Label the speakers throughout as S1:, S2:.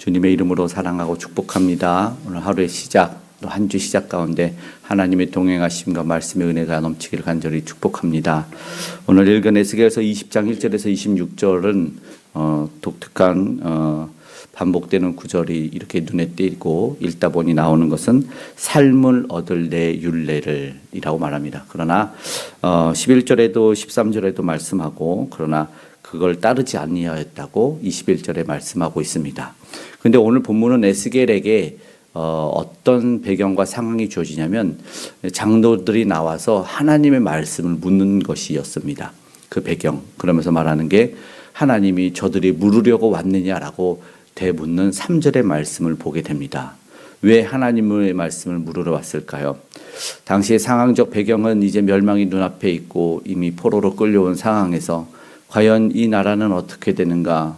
S1: 주님의 이름으로 사랑하고 축복합니다. 오늘 하루의 시작, 또 한 주 시작 가운데 하나님의 동행하심과 말씀의 은혜가 넘치기를 간절히 축복합니다. 오늘 읽은 에스겔서 20장 1절에서 26절은 독특한 반복되는 구절이 이렇게 눈에 띄고 읽다 보니 나오는 것은 삶을 얻을 내 율례를 이라고 말합니다. 그러나 11절에도 13절에도 말씀하고 그러나 그걸 따르지 아니하였다고 21절에 말씀하고 있습니다. 그런데 오늘 본문은 에스겔에게 어떤 배경과 상황이 주어지냐면 장로들이 나와서 하나님의 말씀을 묻는 것이었습니다. 그 배경, 그러면서 말하는 게 하나님이 저들이 물으려고 왔느냐라고 되묻는 3절의 말씀을 보게 됩니다. 왜 하나님의 말씀을 물으러 왔을까요? 당시의 상황적 배경은 이제 멸망이 눈앞에 있고 이미 포로로 끌려온 상황에서 과연 이 나라는 어떻게 되는가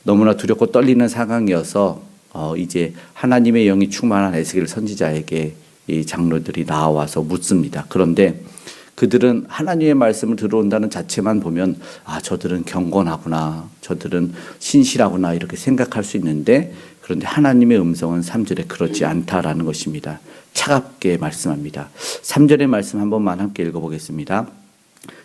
S1: 너무나 두렵고 떨리는 상황이어서 이제 하나님의 영이 충만한 에스겔 선지자에게 이 장로들이 나와서 묻습니다. 그런데 그들은 하나님의 말씀을 들어온다는 자체만 보면 저들은 경건하구나, 저들은 신실하구나 이렇게 생각할 수 있는데 그런데 하나님의 음성은 3절에 그렇지 않다라는 것입니다. 차갑게 말씀합니다. 3절의 말씀 한 번만 함께 읽어보겠습니다.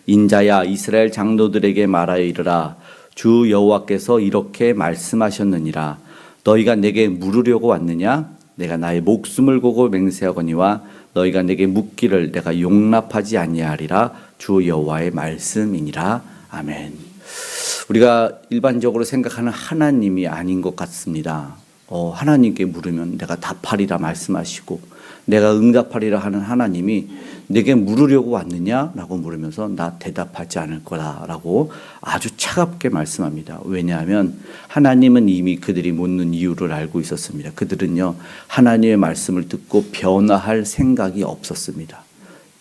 S1: 인자야 이스라엘 장로들에게 말하여 이르라. 주 여호와께서 이렇게 말씀하셨느니라. 너희가 내게 물으려고 왔느냐? 내가 나의 목숨을 걸고 맹세하거니와 너희가 내게 묻기를 내가 용납하지 아니하리라. 주 여호와의 말씀이니라. 아멘. 우리가 일반적으로 생각하는 하나님이 아닌 것 같습니다. 하나님께 물으면 내가 답하리라 말씀하시고 내가 응답하리라 하는 하나님이 내게 물으려고 왔느냐라고 물으면서 나 대답하지 않을 거다라고 아주 차갑게 말씀합니다. 왜냐하면 하나님은 이미 그들이 묻는 이유를 알고 있었습니다. 그들은요 하나님의 말씀을 듣고 변화할 생각이 없었습니다.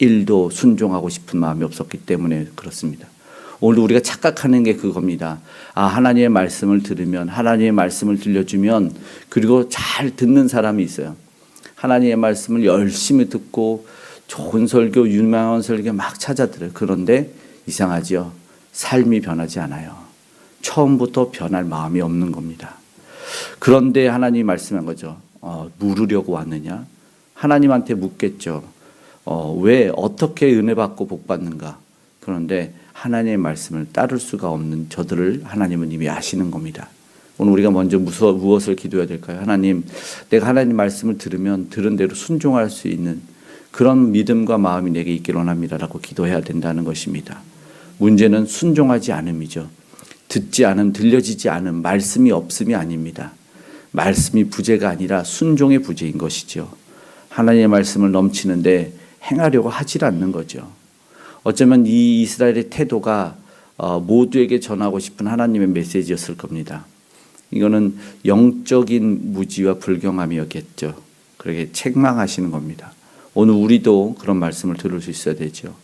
S1: 1도 순종하고 싶은 마음이 없었기 때문에 그렇습니다. 오늘 우리가 착각하는 게 그겁니다. 하나님의 말씀을 들으면 하나님의 말씀을 들려주면 그리고 잘 듣는 사람이 있어요. 하나님의 말씀을 열심히 듣고 좋은 설교, 유명한 설교 막 찾아 들어요. 그런데 이상하죠. 삶이 변하지 않아요. 처음부터 변할 마음이 없는 겁니다. 그런데 하나님이 말씀한 거죠. 물으려고 왔느냐? 하나님한테 묻겠죠. 왜 어떻게 은혜 받고 복 받는가? 그런데 하나님의 말씀을 따를 수가 없는 저들을 하나님은 이미 아시는 겁니다. 오늘 우리가 먼저 무엇을 기도해야 될까요? 하나님, 내가 하나님 말씀을 들으면 들은 대로 순종할 수 있는 그런 믿음과 마음이 내게 있기를 원합니다라고 기도해야 된다는 것입니다. 문제는 순종하지 않음이죠. 듣지 않음, 들려지지 않음, 말씀이 없음이 아닙니다. 말씀이 부재가 아니라 순종의 부재인 것이죠. 하나님의 말씀을 넘치는데 행하려고 하질 않는 거죠. 어쩌면 이 이스라엘의 태도가 모두에게 전하고 싶은 하나님의 메시지였을 겁니다. 이거는 영적인 무지와 불경함이었겠죠. 그렇게 책망하시는 겁니다. 오늘 우리도 그런 말씀을 들을 수 있어야 되죠.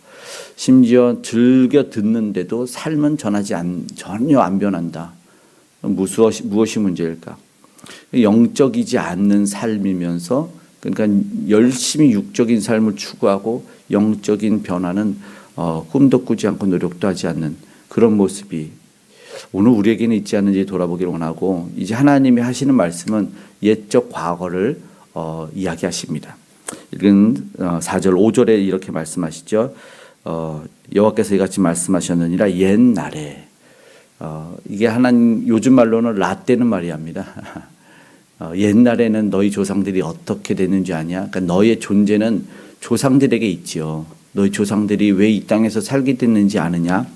S1: 심지어 즐겨 듣는데도 삶은 전혀 안 변한다. 무엇이 문제일까? 영적이지 않는 삶이면서 그러니까 열심히 육적인 삶을 추구하고 영적인 변화는 꿈도 꾸지 않고 노력도 하지 않는 그런 모습이 오늘 우리에게는 있지 않는지 돌아보기를 원하고 이제 하나님이 하시는 말씀은 옛적 과거를 이야기하십니다. 읽은 4절 5절에 이렇게 말씀하시죠. 여호와께서 이같이 말씀하셨느니라. 옛날에 이게 하나님 요즘 말로는 라떼는 말이 합니다. 옛날에는 너희 조상들이 어떻게 됐는지 아냐? 그러니까 너의 존재는 조상들에게 있지요. 너희 조상들이 왜 이 땅에서 살게 됐는지 아느냐?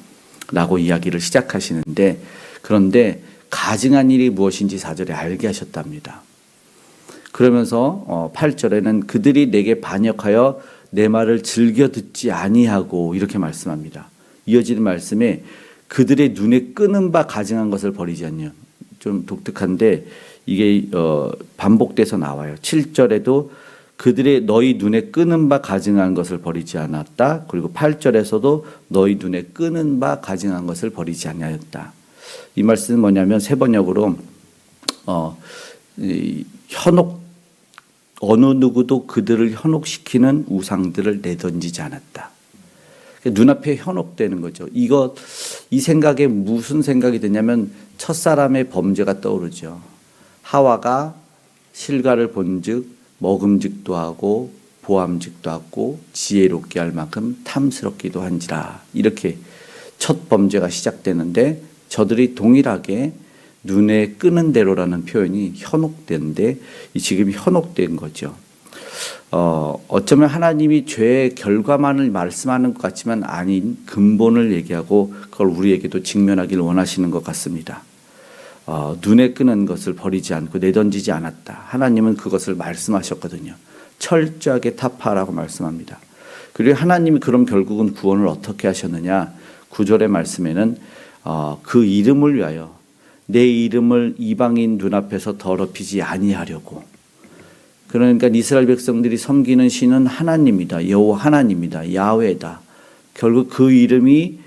S1: 라고 이야기를 시작하시는데 그런데 가증한 일이 무엇인지 4절에 알게 하셨답니다. 그러면서 8절에는 그들이 내게 반역하여 내 말을 즐겨 듣지 아니하고 이렇게 말씀합니다. 이어지는 말씀에 그들의 눈에 끄는 바 가증한 것을 버리지 않냐. 좀 독특한데 이게 반복돼서 나와요. 7절에도 그들의 너희 눈에 끄는 바 가증한 것을 버리지 않았다. 그리고 8절에서도 너희 눈에 끄는 바 가증한 것을 버리지 아니하였다. 이 말씀은 뭐냐면 세 번역으로 현혹 어느 누구도 그들을 현혹시키는 우상들을 내던지지 않았다. 눈앞에 현혹되는 거죠. 이 생각에 무슨 생각이 드냐면 첫사람의 범죄가 떠오르죠. 하와가 실과를 본즉 먹음직도 하고 보암직도 하고 지혜롭게 할 만큼 탐스럽기도 한지라. 이렇게 첫 범죄가 시작되는데 저들이 동일하게 눈에 끄는 대로라는 표현이 현혹된데 지금 현혹된 거죠. 어쩌면 하나님이 죄의 결과만을 말씀하는 것 같지만 아닌 근본을 얘기하고 그걸 우리에게도 직면하기를 원하시는 것 같습니다. 눈에 끄는 것을 버리지 않고 내던지지 않았다. 하나님은 그것을 말씀하셨거든요. 철저하게 타파하라고 말씀합니다. 그리고 하나님이 그럼 결국은 구원을 어떻게 하셨느냐. 9절의 말씀에는 그 이름을 위하여 내 이름을 이방인 눈앞에서 더럽히지 아니하려고. 그러니까 이스라엘 백성들이 섬기는 신은 하나님이다. 여호와 하나님이다. 야훼다. 결국 그 이름이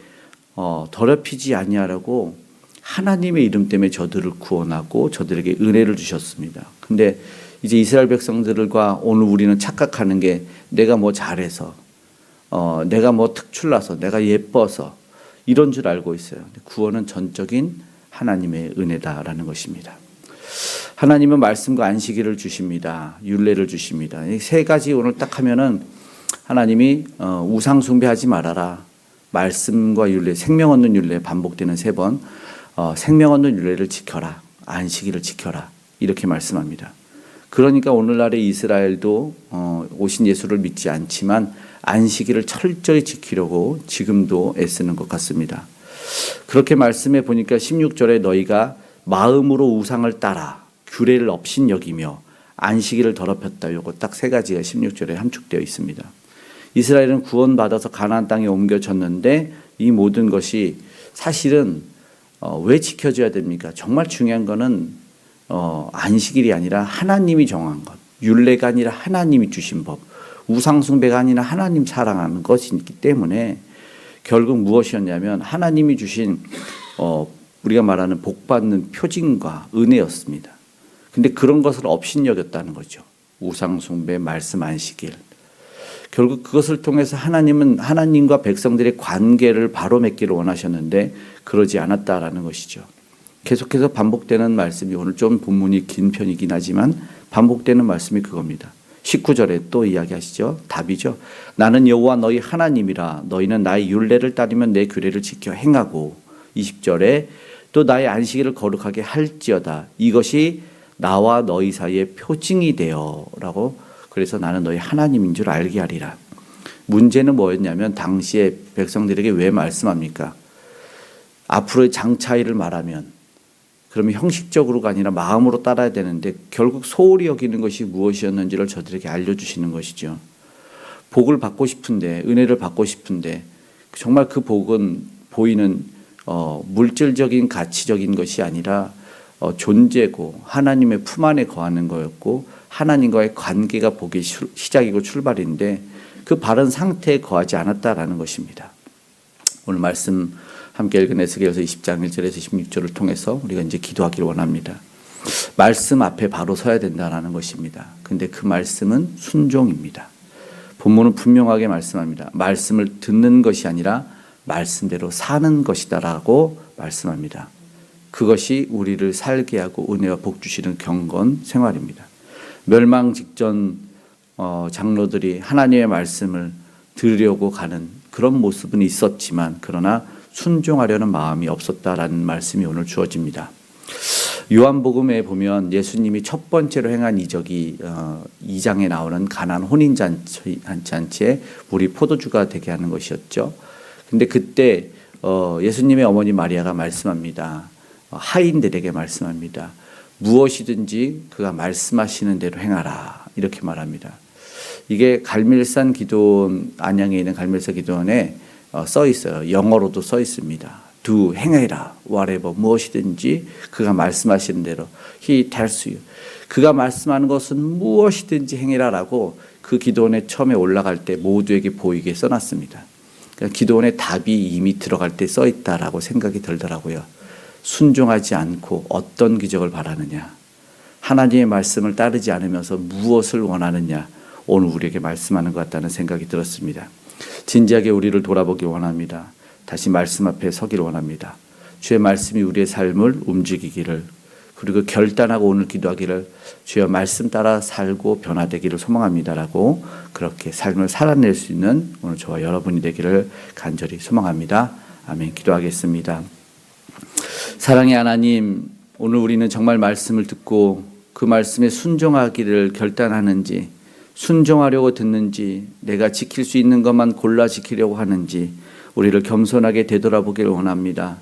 S1: 더럽히지 아니하라고 하나님의 이름 때문에 저들을 구원하고 저들에게 은혜를 주셨습니다. 근데 이제 이스라엘 백성들과 오늘 우리는 착각하는 게 내가 뭐 잘해서 내가 뭐 특출나서 내가 예뻐서 이런 줄 알고 있어요. 구원은 전적인 하나님의 은혜다라는 것입니다. 하나님은 말씀과 안식일을 주십니다. 율례를 주십니다. 이 세 가지 오늘 딱 하면은 하나님이 우상 숭배하지 말아라. 말씀과 율례, 생명 얻는 율례 반복되는 3번. 생명 얻는 율례를 지켜라. 안식일을 지켜라. 이렇게 말씀합니다. 그러니까 오늘날의 이스라엘도 오신 예수를 믿지 않지만 안식일을 철저히 지키려고 지금도 애쓰는 것 같습니다. 그렇게 말씀해 보니까 16절에 너희가 마음으로 우상을 따라 규례를 업신 여기며 안식일을 더럽혔다. 요거 딱 3가지가 16절에 함축되어 있습니다. 이스라엘은 구원받아서 가나안 땅에 옮겨졌는데 이 모든 것이 사실은 왜 지켜져야 됩니까? 정말 중요한 거는 안식일이 아니라 하나님이 정한 것, 율례가 아니라 하나님이 주신 법, 우상 숭배가 아니라 하나님 사랑하는 것이기 때문에 결국 무엇이었냐면 하나님이 주신 우리가 말하는 복받는 표징과 은혜였습니다. 근데 그런 것을 업신여겼다는 거죠. 우상 숭배, 말씀 안식일. 결국 그것을 통해서 하나님은 하나님과 백성들의 관계를 바로 맺기를 원하셨는데 그러지 않았다라는 것이죠. 계속해서 반복되는 말씀이 오늘 좀 본문이 긴 편이긴 하지만 반복되는 말씀이 그겁니다. 19절에 또 이야기하시죠. 답이죠. 나는 여호와 너희 하나님이라. 너희는 나의 율례를 따르면 내 규례를 지켜 행하고. 20절에 또 나의 안식일을 거룩하게 할지어다. 이것이 나와 너희 사이의 표징이 되어라고. 그래서 나는 너희 하나님인 줄 알게 하리라. 문제는 뭐였냐면 당시에 백성들에게 왜 말씀합니까? 앞으로의 장차일을 말하면 그러면 형식적으로가 아니라 마음으로 따라야 되는데 결국 소홀히 여기는 것이 무엇이었는지를 저들에게 알려주시는 것이죠. 복을 받고 싶은데 은혜를 받고 싶은데 정말 그 복은 보이는 물질적인 가치적인 것이 아니라 존재고 하나님의 품 안에 거하는 거였고 하나님과의 관계가 복의 시작이고 출발인데 그 바른 상태에 거하지 않았다라는 것입니다. 오늘 말씀 함께 읽은 에스겔서 20장 1절에서 16절을 통해서 우리가 이제 기도하기를 원합니다. 말씀 앞에 바로 서야 된다라는 것입니다. 근데 그 말씀은 순종입니다. 본문은 분명하게 말씀합니다. 말씀을 듣는 것이 아니라 말씀대로 사는 것이다라고 말씀합니다. 그것이 우리를 살게 하고 은혜와 복 주시는 경건 생활입니다. 멸망 직전 장로들이 하나님의 말씀을 들으려고 가는 그런 모습은 있었지만 그러나 순종하려는 마음이 없었다라는 말씀이 오늘 주어집니다. 요한복음에 보면 예수님이 첫 번째로 행한 이적이 2장에 나오는 가나안 혼인잔치에 물이 포도주가 되게 하는 것이었죠. 근데 그때 예수님의 어머니 마리아가 말씀합니다. 하인들에게 말씀합니다. 무엇이든지 그가 말씀하시는 대로 행하라. 이렇게 말합니다. 이게 갈멜산 기도원, 안양에 있는 갈멜산 기도원에 써 있어요. 영어로도 써 있습니다. do, 행해라. whatever, 무엇이든지 그가 말씀하시는 대로 he tells you. 그가 말씀하는 것은 무엇이든지 행해라라고 그 기도원에 처음에 올라갈 때 모두에게 보이게 써놨습니다. 그러니까 기도원의 답이 이미 들어갈 때 써 있다라고 생각이 들더라고요. 순종하지 않고 어떤 기적을 바라느냐, 하나님의 말씀을 따르지 않으면서 무엇을 원하느냐, 오늘 우리에게 말씀하는 것 같다는 생각이 들었습니다. 진지하게 우리를 돌아보기 원합니다. 다시 말씀 앞에 서기를 원합니다. 주의 말씀이 우리의 삶을 움직이기를, 그리고 결단하고 오늘 기도하기를 주여 말씀 따라 살고 변화되기를 소망합니다라고 그렇게 삶을 살아낼 수 있는 오늘 저와 여러분이 되기를 간절히 소망합니다. 아멘. 기도하겠습니다. 사랑의 하나님, 오늘 우리는 정말 말씀을 듣고 그 말씀에 순종하기를 결단하는지, 순종하려고 듣는지, 내가 지킬 수 있는 것만 골라 지키려고 하는지 우리를 겸손하게 되돌아보기를 원합니다.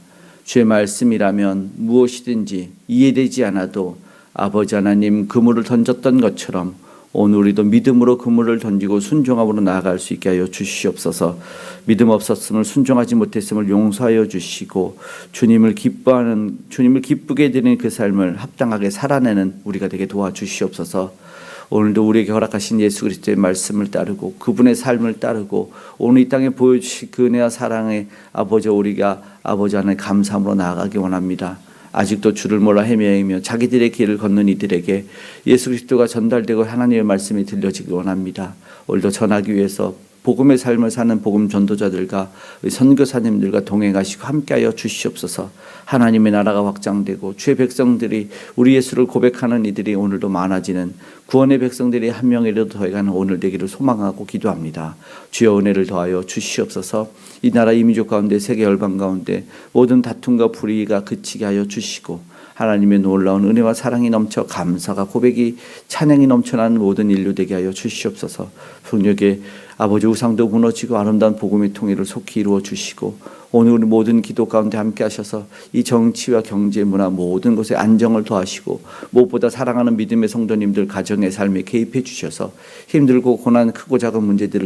S1: 주의 말씀이라면 무엇이든지 이해되지 않아도 아버지 하나님 그물을 던졌던 것처럼 오늘 우리도 믿음으로 그물을 던지고 순종함으로 나아갈 수 있게 하여 주시옵소서. 믿음 없었음을 순종하지 못했음을 용서하여 주시고 주님을 기쁘게 드리는 그 삶을 합당하게 살아내는 우리가 되게 도와주시옵소서. 오늘도 우리에게 허락하신 예수 그리스도의 말씀을 따르고 그분의 삶을 따르고 오늘 이 땅에 보여주신 그 은혜와 사랑의 아버지, 우리가 아버지 하나님 감사함으로 나아가기 원합니다. 아직도 주를 몰라 헤매이며 자기들의 길을 걷는 이들에게 예수 그리스도가 전달되고 하나님의 말씀이 들려지기 원합니다. 오늘도 전하기 위해서 복음의 삶을 사는 복음 전도자들과 선교사님들과 동행하시고 함께하여 주시옵소서. 하나님의 나라가 확장되고 주의 백성들이 우리 예수를 고백하는 이들이 오늘도 많아지는 구원의 백성들이 한 명이라도 더해가는 오늘 되기를 소망하고 기도합니다. 주여 은혜를 더하여 주시옵소서. 이 나라 이민족 가운데 세계 열방 가운데 모든 다툼과 불의가 그치게 하여 주시고 하나님의 놀라운 은혜와 사랑이 넘쳐 감사가 고백이 찬양이 넘쳐나는 모든 인류 되게 하여 주시옵소서. 성령의 아버지 우상도 무너지고 아름다운 복음의 통일을 속히 이루어 주시고 오늘 우리 모든 기도 가운데 함께 하셔서 이 정치와 경제 문화 모든 것에 안정을 더하시고 무엇보다 사랑하는 믿음의 성도님들 가정의 삶에 개입해 주셔서 힘들고 고난 크고 작은 문제들을